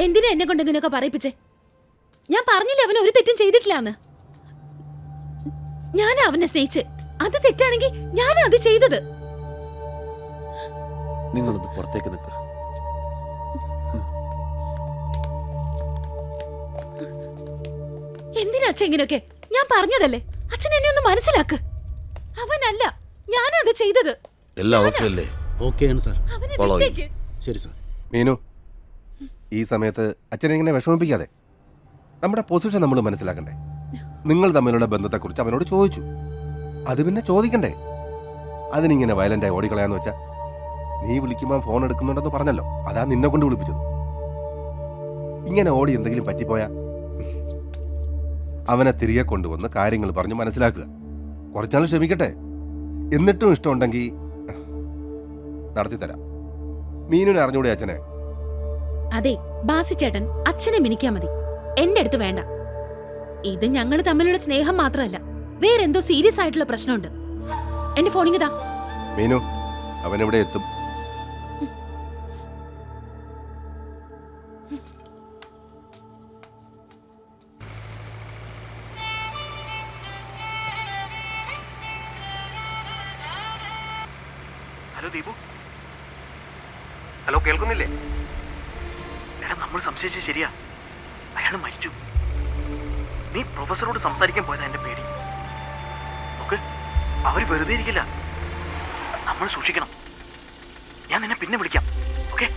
എന്തിനാ എന്നെ കൊണ്ട് ഇങ്ങനെയൊക്കെ പറയിപ്പിച്ചേ? ഞാൻ പറഞ്ഞില്ലേ അവൻ ഒരു തെറ്റും ചെയ്തിട്ടില്ലാന്ന്. ഞാനാ അവനെ സ്നേഹിച്ച്. അത് തെറ്റാണെങ്കിൽ ഞാനാ അത് ചെയ്തത്. നിങ്ങളൊന്ന് പുറത്തേക്ക് നിൽക്കുക. എന്തിനാ അച്ഛൻ ഇങ്ങനെയൊക്കെ? ഞാൻ പറഞ്ഞതല്ലേ, അച്ഛൻ എന്നെ ഒന്ന് മനസ്സിലാക്ക്. അവനല്ല, ഞാനാ അത് ചെയ്തത്. എല്ലാം ഓക്കെ അല്ലേ? ഓക്കെയാണ് സാർ. അവനെ വിട്ടേക്ക്. ശരി സാർ. മീനു, ഈ സമയത്ത് അച്ഛനെ ഇങ്ങനെ വിഷമിപ്പിക്കാതെ. നമ്മുടെ പൊസിഷൻ നമ്മൾ മനസ്സിലാക്കണ്ടേ? നിങ്ങൾ തമ്മിലുള്ള ബന്ധത്തെക്കുറിച്ച് അവനോട് ചോദിച്ചു, അത് പിന്നെ ചോദിക്കണ്ടേ? അതിനിങ്ങനെ വയലന്റായി ഓടിക്കളയാന്ന് വെച്ചാ, നീ വിളിക്കുമ്പോൾ ഫോൺ എടുക്കുന്നുണ്ടെന്ന് പറഞ്ഞല്ലോ, അതാ നിന്നെ കൊണ്ട് വിളിപ്പിച്ചത്. ഇങ്ങനെ ഓടി എന്തെങ്കിലും പറ്റിപ്പോയാ അവനെ തിരികെ കൊണ്ടുവന്ന് കാര്യങ്ങൾ പറഞ്ഞ് മനസ്സിലാക്കുക. കുറച്ചാൾ ക്ഷമിക്കട്ടെ. എന്നിട്ടും ഇഷ്ടമുണ്ടെങ്കിൽ നടത്തിത്തരാം. മീനുവിനെ അറിഞ്ഞൂടെ അച്ഛനെ? അതെ, ബാസി ചേട്ടൻ അച്ഛനെ മിനിക്കാ മതി, എന്റെ അടുത്ത് വേണ്ട. ഇത് ഞങ്ങൾ തമ്മിലുള്ള സ്നേഹം മാത്രമല്ല, വേറെന്തോ സീരിയസ് ആയിട്ടുള്ള പ്രശ്നമുണ്ട്. എന്റെ ഫോണിങ്ങതാ. മീനു, അവനെവിടെ എത്തും? ഹലോ ദീപു, ഹലോ കേൾക്കുന്നില്ലേ? എടാ, നമ്മൾ സംശയിച്ചത് ശരിയാ, അയാൾ മരിച്ചു. നീ പ്രൊഫസറോട് സംസാരിക്കാൻ പോയതാ എന്റെ പേടി. ഓക്കെ, അവര് വെറുതെ ഇരിക്കില്ല, നമ്മൾ സൂക്ഷിക്കണം. ഞാൻ നിന്നെ പിന്നെ വിളിക്കാം, ഓക്കെ?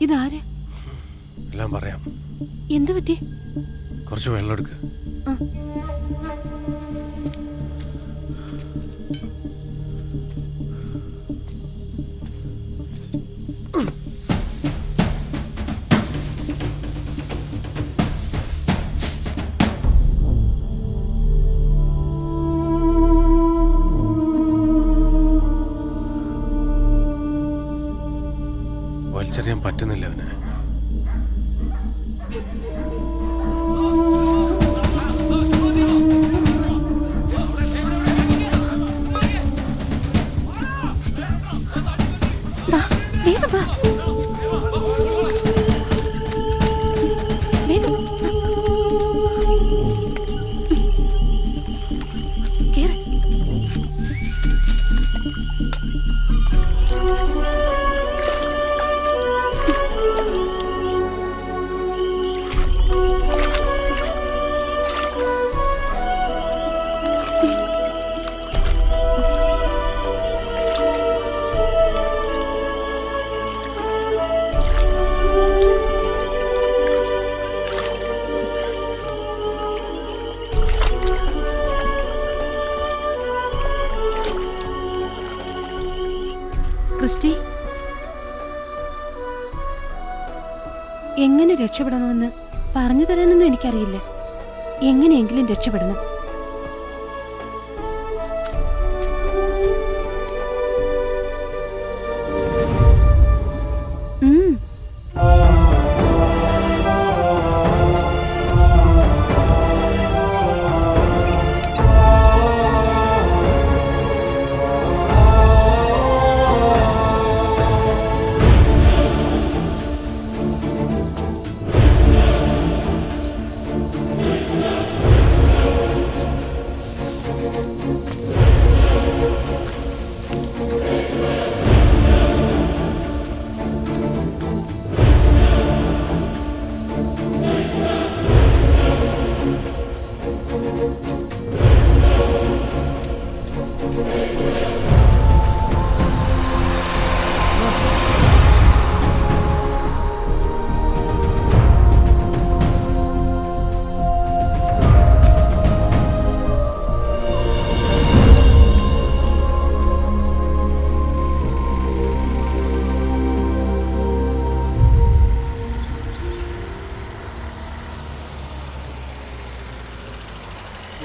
ഇതാരെ? എല്ലാം പറയാം. എന്ത് പറ്റി? കുറച്ച് വെള്ളം എടുക്ക. തിരിച്ചറിയാൻ പറ്റുന്നില്ല അവനെ. വേഗം വാ. വേഗം. കേറ്. ക്രിസ്റ്റി, എങ്ങനെ രക്ഷപ്പെടണമെന്ന് പറഞ്ഞു തരാനൊന്നും എനിക്കറിയില്ല. എങ്ങനെയെങ്കിലും രക്ഷപ്പെടണം.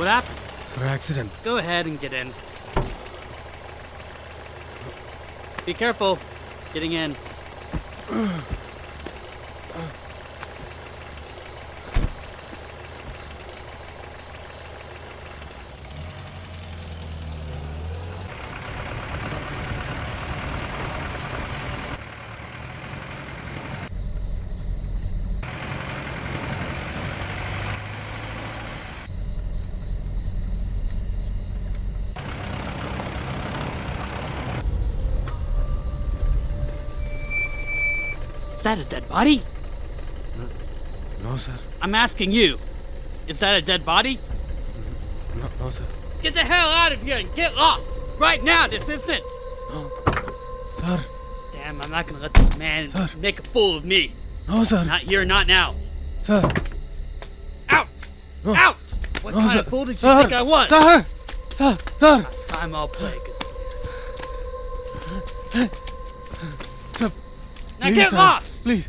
What happened? Sir, accident. Go ahead and get in. Be careful getting in. Is that a dead body? No, sir. I'm asking you. Is that a dead body? No, sir. Get the hell out of here and get lost! Right now, this instant! No. Sir. Damn, I'm not gonna let this man Sir. make a fool of me. No, sir. Not here, not now. Sir. Out! No. Out! What No, kind sir. of fool did you Sir. think I was? Sir. Sir. Sir. Last time I'll play good. Sir. Now Please, get sir. lost! Please.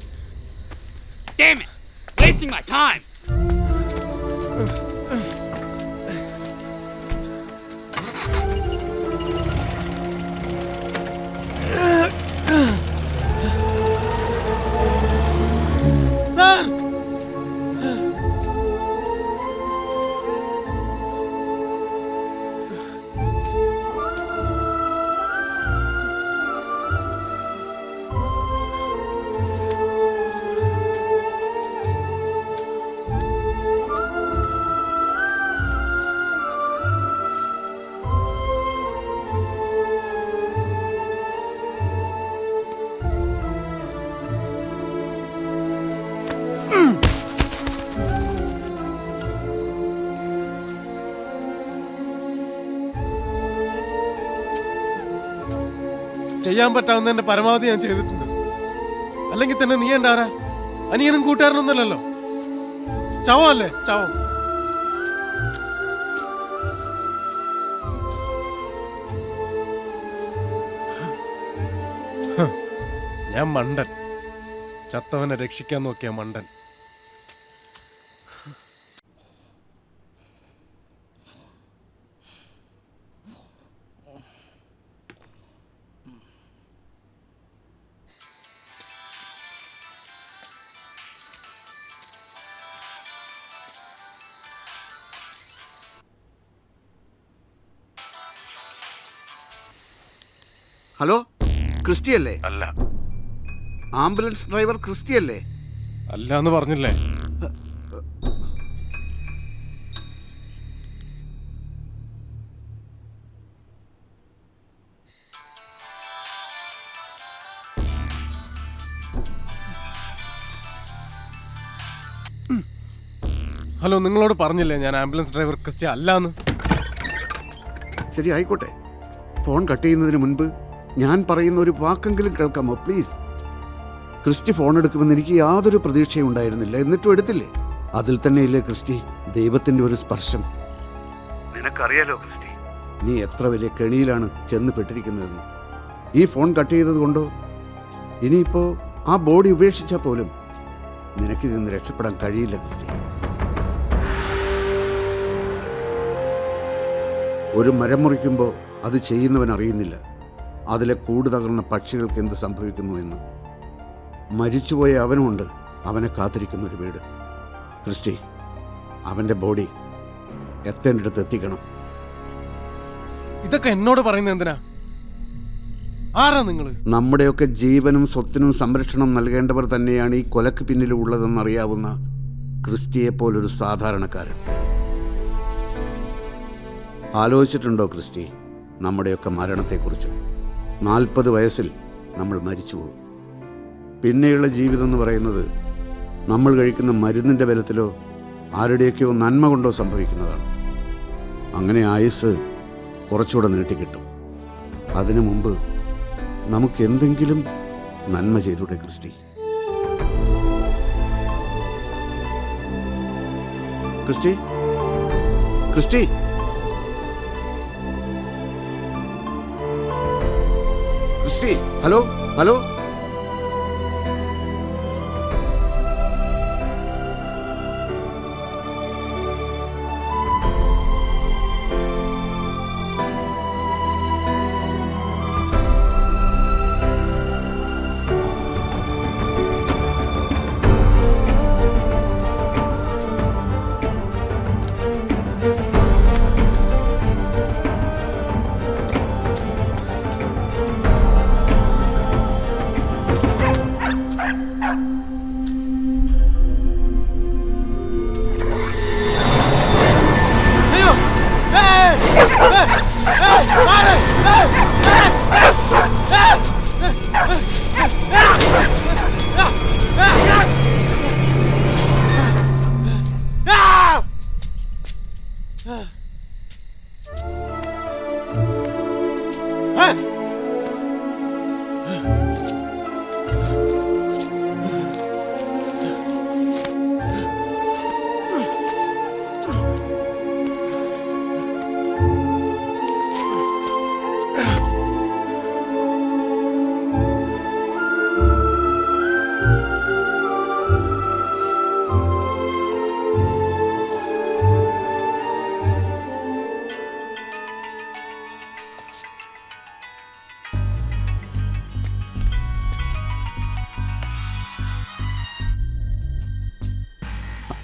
Damn it! Wasting my time! ചെയ്യാൻ പറ്റാവുന്നതിന്റെ പരമാവധി ഞാൻ ചെയ്തിട്ടുണ്ട്. അല്ലെങ്കിൽ തന്നെ നീ ഉണ്ടാരാ? അനിയനും കൂട്ടുകാരനൊന്നുമല്ലല്ലോ. ചാവല്ലേ ചാവം. ഞാൻ മണ്ടൻ. ചത്തവനെ രക്ഷിക്കാൻ നോക്കിയ മണ്ടൻ. ഹലോ, ക്രിസ്റ്റി അല്ലേ? അല്ല. ആംബുലൻസ് ഡ്രൈവർ ക്രിസ്റ്റി അല്ലേ? അല്ല എന്ന് പറഞ്ഞില്ലേ? ഹലോ, നിങ്ങളോട് പറഞ്ഞില്ലേ ഞാൻ ആംബുലൻസ് ഡ്രൈവർ ക്രിസ്റ്റി അല്ലാന്ന്? ശരി, ആയിക്കോട്ടെ. ഫോൺ കട്ട് ചെയ്യുന്നതിന് മുൻപ് ഞാൻ പറയുന്ന ഒരു വാക്കെങ്കിലും കേൾക്കാമോ പ്ലീസ്? ക്രിസ്റ്റി ഫോൺ എടുക്കുമെന്ന് എനിക്ക് യാതൊരു പ്രതീക്ഷയും ഉണ്ടായിരുന്നില്ല, എന്നിട്ടും എടുത്തില്ലേ? അതിൽ തന്നെയില്ലേ ക്രിസ്റ്റി ദൈവത്തിൻ്റെ ഒരു സ്പർശം. നിനക്കറിയാലോ ക്രിസ്റ്റി, നീ എത്ര വലിയ കെണിയിലാണ് ചെന്ന് പെട്ടിരിക്കുന്നതെന്ന്. ഈ ഫോൺ കട്ട് ചെയ്തത് കൊണ്ടോ ഇനിയിപ്പോൾ ആ ബോഡി ഉപേക്ഷിച്ചാൽ പോലും നിനക്കിതിൽ നിന്ന് രക്ഷപ്പെടാൻ കഴിയില്ല ക്രിസ്റ്റി. ഒരു മരം മുറിക്കുമ്പോൾ അത് ചെയ്യുന്നവൻ അറിയുന്നില്ല അതിലെ കൂട് തകർന്ന പക്ഷികൾക്ക് എന്ത് സംഭവിക്കുന്നു എന്ന്. മരിച്ചുപോയ അവനുമുണ്ട് അവനെ കാത്തിരിക്കുന്ന ഒരു വീട്. ക്രിസ്റ്റി, അവൻ്റെ ബോഡി എത്തേണ്ടടുത്ത് എത്തിക്കണം. ഇതൊക്കെ എന്നോട് പറയുന്നത് എന്തിനാ? ആരാ നിങ്ങൾ? നമ്മുടെയൊക്കെ ജീവനും സ്വത്തിനും സംരക്ഷണം നൽകേണ്ടവർ തന്നെയാണ് ഈ കൊലക്ക് പിന്നിലുള്ളതെന്നറിയാവുന്ന ക്രിസ്റ്റിയെപ്പോലൊരു സാധാരണക്കാരൻ. ആലോചിച്ചിട്ടുണ്ടോ ക്രിസ്റ്റി നമ്മുടെയൊക്കെ മരണത്തെക്കുറിച്ച്? 40 വയസ്സിൽ നമ്മൾ മരിച്ചു പോകും. പിന്നെയുള്ള ജീവിതം എന്ന് പറയുന്നത് നമ്മൾ കഴിക്കുന്ന മരുന്നിൻ്റെ ബലത്തിലോ ആരുടെയൊക്കെയോ നന്മ കൊണ്ടോ സംഭവിക്കുന്നതാണ്. അങ്ങനെ ആയുസ് കുറച്ചുകൂടെ നീട്ടിക്കിട്ടും. അതിനു മുമ്പ് നമുക്ക് എന്തെങ്കിലും നന്മ ചെയ്തൂടെ Christy? Christy, Christy, Christy, hello, hello.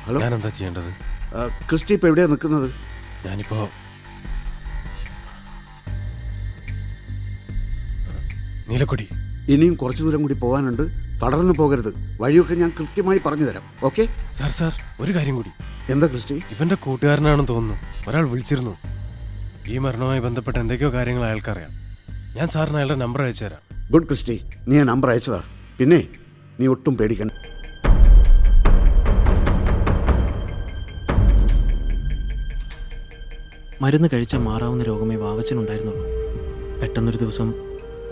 Hello, ഞാനെന്താ ചെയ്യേണ്ടത്? ക്രിസ്റ്റി ഇപ്പോൾ എവിടെയാണ് നിൽക്കുന്നത്? ഞാനിപ്പോ നീലക്കൊടി. ഇനിയും കുറച്ചു ദൂരം കൂടി പോകാനുണ്ട്. തളർന്നു പോകരുത്. വഴിയൊക്കെ ഞാൻ കൃത്യമായി പറഞ്ഞു തരാം. ഓക്കെ സാർ, ഒരു കാര്യം കൂടി. എന്താ ക്രിസ്റ്റി? ഇവന്റെ കൂട്ടുകാരനാണെന്ന് തോന്നുന്നു. ഒരാൾ വിളിച്ചിരുന്നു. ഈ മരണവുമായി ബന്ധപ്പെട്ട എന്തൊക്കെയോ കാര്യങ്ങൾ അയാൾക്കറിയാം. ഞാൻ സാറിന് അയാളുടെ നമ്പർ അയച്ചു തരാം. ഗുഡ് ക്രിസ്റ്റി, നീ ആ നമ്പർ അയച്ചതാ. പിന്നെ നീ ഒട്ടും പേടിക്കണ്ട. മരുന്ന് കഴിച്ചാൽ മാറാവുന്ന രോഗമേ വാവച്ചനുണ്ടായിരുന്നുള്ളൂ. പെട്ടെന്നൊരു ദിവസം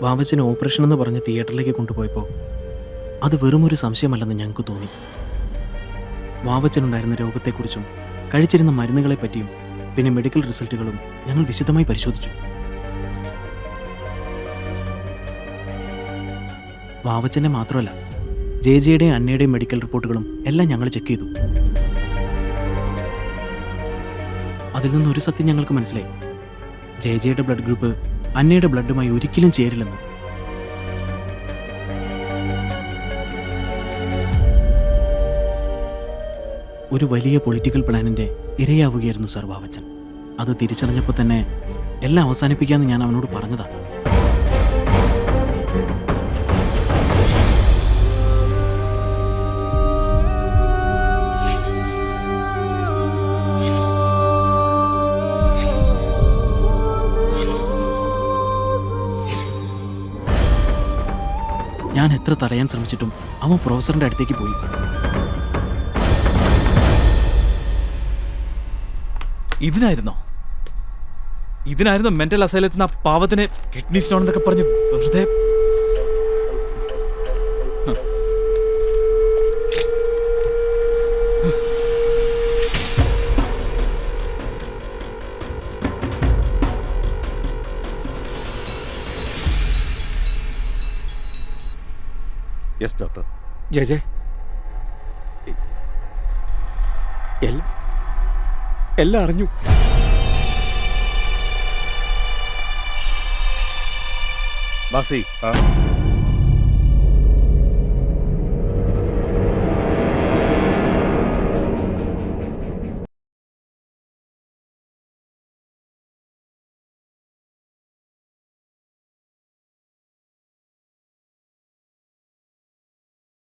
വാവച്ചന് ഓപ്പറേഷൻ എന്ന് പറഞ്ഞ് തിയേറ്ററിലേക്ക് കൊണ്ടുപോയപ്പോൾ അത് വെറുമൊരു സംശയമല്ലെന്ന് ഞങ്ങൾക്ക് തോന്നി. വാവച്ചനുണ്ടായിരുന്ന രോഗത്തെക്കുറിച്ചും കഴിച്ചിരുന്ന മരുന്നുകളെപ്പറ്റിയും പിന്നെ മെഡിക്കൽ റിസൾട്ടുകളും ഞങ്ങൾ വിശദമായി പരിശോധിച്ചു. വാവച്ചൻ്റെ മാത്രമല്ല, ജെയുടെയും അന്നയുടെയും മെഡിക്കൽ റിപ്പോർട്ടുകളും എല്ലാം ഞങ്ങൾ ചെക്ക് ചെയ്തു. അതിൽ നിന്നൊരു സത്യം ഞങ്ങൾക്ക് മനസ്സിലായി. ജെയുടെ ബ്ലഡ് ഗ്രൂപ്പ് അന്നയുടെ ബ്ലഡുമായി ഒരിക്കലും ചേരില്ലെന്ന്. ഒരു വലിയ പൊളിറ്റിക്കൽ പ്ലാനിൻ്റെ ഇരയാവുകയായിരുന്നു സർ വാവച്ചൻ. അത് തിരിച്ചറിഞ്ഞപ്പോൾ തന്നെ എല്ലാം അവസാനിപ്പിക്കാമെന്ന് ഞാൻ അവനോട് പറഞ്ഞതാ. ഞാൻ എത്ര തടയാൻ ശ്രമിച്ചിട്ടും അവൻ പ്രൊഫസറിന്റെ അടുത്തേക്ക് പോയി. ഇതിനായിരുന്നു മെന്റൽ അസൈലത്തിൽ നിന്ന് ആ പാവത്തിന് കിഡ്നി സ്റ്റോൺ എന്നൊക്കെ പറഞ്ഞ് വെറുതെ. Yes doctor. ജയ എല്ലാം അറിഞ്ഞു. ബാസി